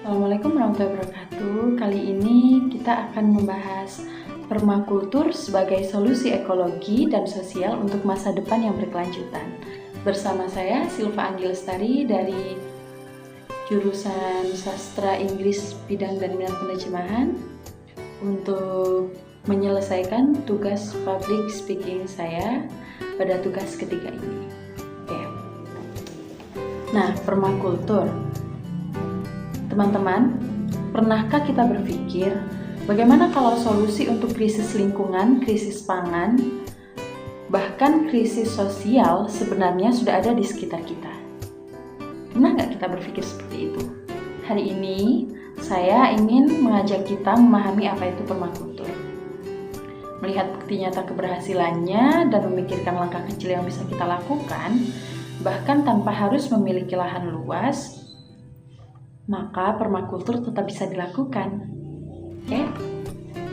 Assalamualaikum warahmatullahi wabarakatuh. Kali ini kita akan membahas permakultur sebagai solusi ekologi dan sosial untuk masa depan yang berkelanjutan. Bersama saya Silva Anggi Lestari dari jurusan Sastra Inggris Bidang dan Minat Penerjemahan untuk menyelesaikan tugas public speaking saya pada tugas ketiga ini. Oke. Nah, permakultur. Teman-teman, pernahkah kita berpikir bagaimana kalau solusi untuk krisis lingkungan, krisis pangan, bahkan krisis sosial sebenarnya sudah ada di sekitar kita? Pernah nggak kita berpikir seperti itu? Hari ini saya ingin mengajak kita memahami apa itu permakultur. Melihat bukti nyata keberhasilannya dan memikirkan langkah kecil yang bisa kita lakukan, bahkan tanpa harus memiliki lahan luas, maka permakultur tetap bisa dilakukan. Oke?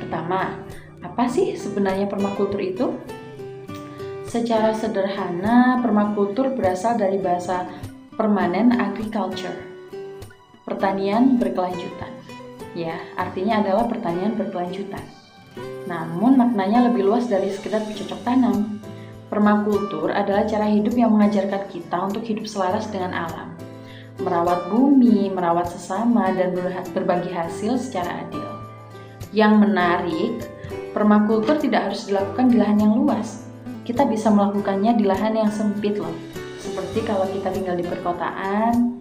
Pertama, apa sih sebenarnya permakultur itu? Secara sederhana, permakultur berasal dari bahasa permanent agriculture, pertanian berkelanjutan. Ya, artinya adalah pertanian berkelanjutan. Namun maknanya lebih luas dari sekedar bercocok tanam. Permakultur adalah cara hidup yang mengajarkan kita untuk hidup selaras dengan alam, merawat bumi, merawat sesama, dan berbagi hasil secara adil. Yang menarik, permakultur tidak harus dilakukan di lahan yang luas. Kita bisa melakukannya di lahan yang sempit loh. Seperti kalau kita tinggal di perkotaan,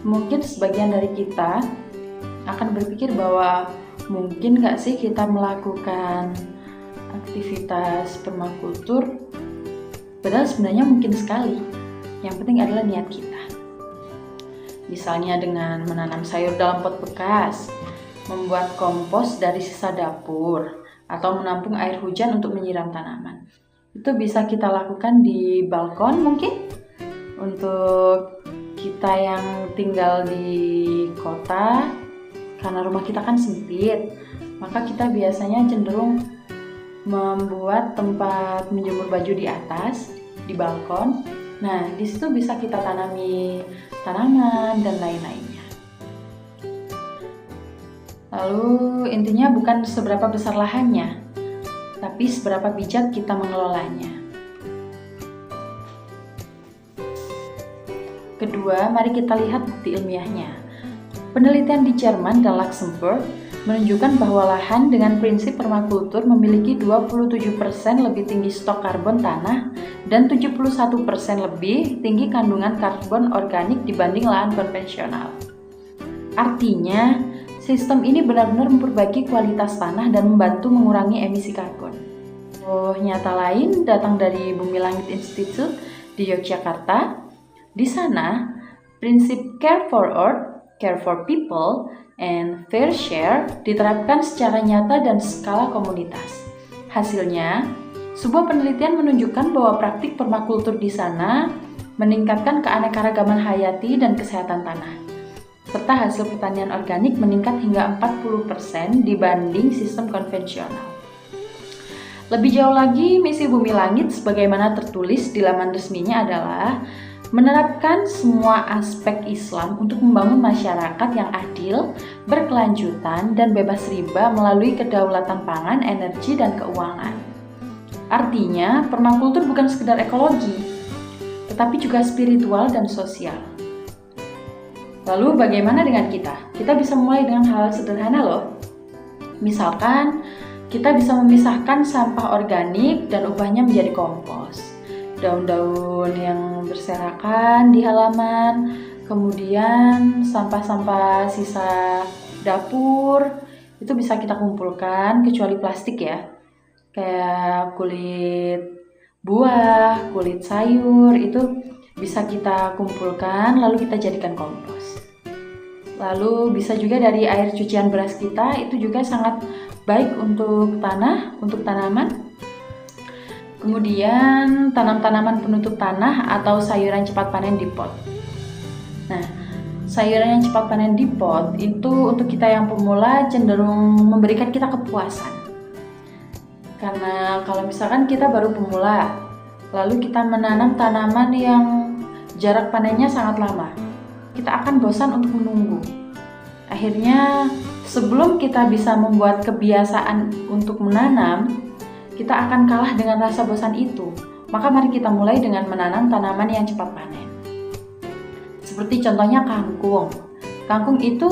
mungkin sebagian dari kita akan berpikir bahwa mungkin nggak sih kita melakukan aktivitas permakultur? Padahal sebenarnya mungkin sekali. Yang penting adalah niat kita. Misalnya dengan menanam sayur dalam pot bekas, membuat kompos dari sisa dapur, atau menampung air hujan untuk menyiram tanaman. Itu bisa kita lakukan di balkon mungkin. Untuk kita yang tinggal di kota, karena rumah kita kan sempit, maka kita biasanya cenderung membuat tempat menjemur baju di atas, di balkon. Nah, di situ bisa kita tanami tanaman dan lain-lainnya. Lalu intinya bukan seberapa besar lahannya, tapi seberapa bijak kita mengelolanya. Kedua, mari kita lihat bukti ilmiahnya. Penelitian di Jerman dan Luxembourg menunjukkan bahwa lahan dengan prinsip permakultur memiliki 27% lebih tinggi stok karbon tanah dan 71% lebih tinggi kandungan karbon organik dibanding lahan konvensional. Artinya, sistem ini benar-benar memperbaiki kualitas tanah dan membantu mengurangi emisi karbon. Nyata lain datang dari Bumi Langit Institute di Yogyakarta. Di sana, prinsip care for earth, care for people, and fair share diterapkan secara nyata dan skala komunitas. Hasilnya, sebuah penelitian menunjukkan bahwa praktik permakultur di sana meningkatkan keanekaragaman hayati dan kesehatan tanah, serta hasil pertanian organik meningkat hingga 40% dibanding sistem konvensional. Lebih jauh lagi, misi Bumi Langit sebagaimana tertulis di laman resminya adalah menerapkan semua aspek Islam untuk membangun masyarakat yang adil, berkelanjutan, dan bebas riba melalui kedaulatan pangan, energi, dan keuangan. Artinya, permakultur bukan sekedar ekologi, tetapi juga spiritual dan sosial. Lalu bagaimana dengan kita? Kita bisa mulai dengan hal sederhana loh. Misalkan, kita bisa memisahkan sampah organik dan ubahnya menjadi kompos. Daun-daun yang berserakan di halaman, kemudian sampah-sampah sisa dapur, itu bisa kita kumpulkan, kecuali plastik ya. Kayak kulit buah, kulit sayur, itu bisa kita kumpulkan, lalu kita jadikan kompos. Lalu bisa juga dari air cucian beras kita, itu juga sangat baik untuk tanah, untuk tanaman. Kemudian tanam tanaman penutup tanah atau sayuran cepat panen di pot. Nah, sayuran yang cepat panen di pot itu untuk kita yang pemula cenderung memberikan kita kepuasan. Karena kalau misalkan kita baru pemula, lalu kita menanam tanaman yang jarak panennya sangat lama, kita akan bosan untuk menunggu. Akhirnya, sebelum kita bisa membuat kebiasaan untuk menanam, kita akan kalah dengan rasa bosan itu. Maka mari kita mulai dengan menanam tanaman yang cepat panen. Seperti contohnya kangkung. Kangkung itu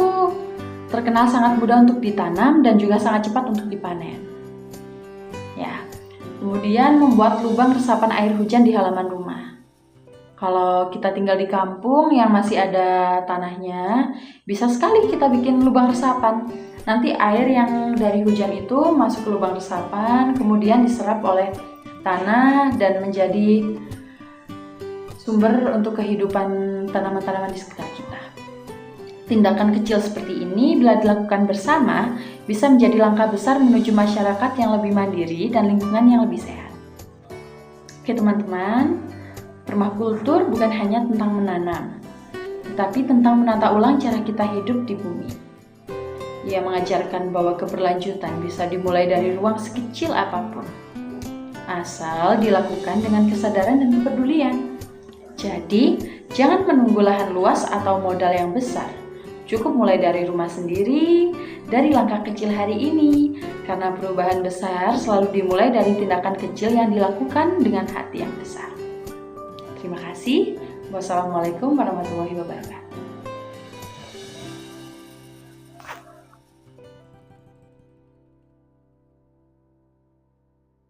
terkenal sangat mudah untuk ditanam dan juga sangat cepat untuk dipanen. Ya. Kemudian membuat lubang resapan air hujan di halaman rumah. Kalau kita tinggal di kampung yang masih ada tanahnya, bisa sekali kita bikin lubang resapan. Nanti air yang dari hujan itu masuk ke lubang resapan, kemudian diserap oleh tanah dan menjadi sumber untuk kehidupan tanaman-tanaman di sekitar kita. Tindakan kecil seperti ini bila dilakukan bersama bisa menjadi langkah besar menuju masyarakat yang lebih mandiri dan lingkungan yang lebih sehat. Oke teman-teman, permakultur bukan hanya tentang menanam, tetapi tentang menata ulang cara kita hidup di bumi. Ia mengajarkan bahwa keberlanjutan bisa dimulai dari ruang sekecil apapun, asal dilakukan dengan kesadaran dan kepedulian. Jadi, jangan menunggu lahan luas atau modal yang besar. Cukup mulai dari rumah sendiri, dari langkah kecil hari ini, karena perubahan besar selalu dimulai dari tindakan kecil yang dilakukan dengan hati yang besar. Terima kasih. Wassalamualaikum warahmatullahi wabarakatuh.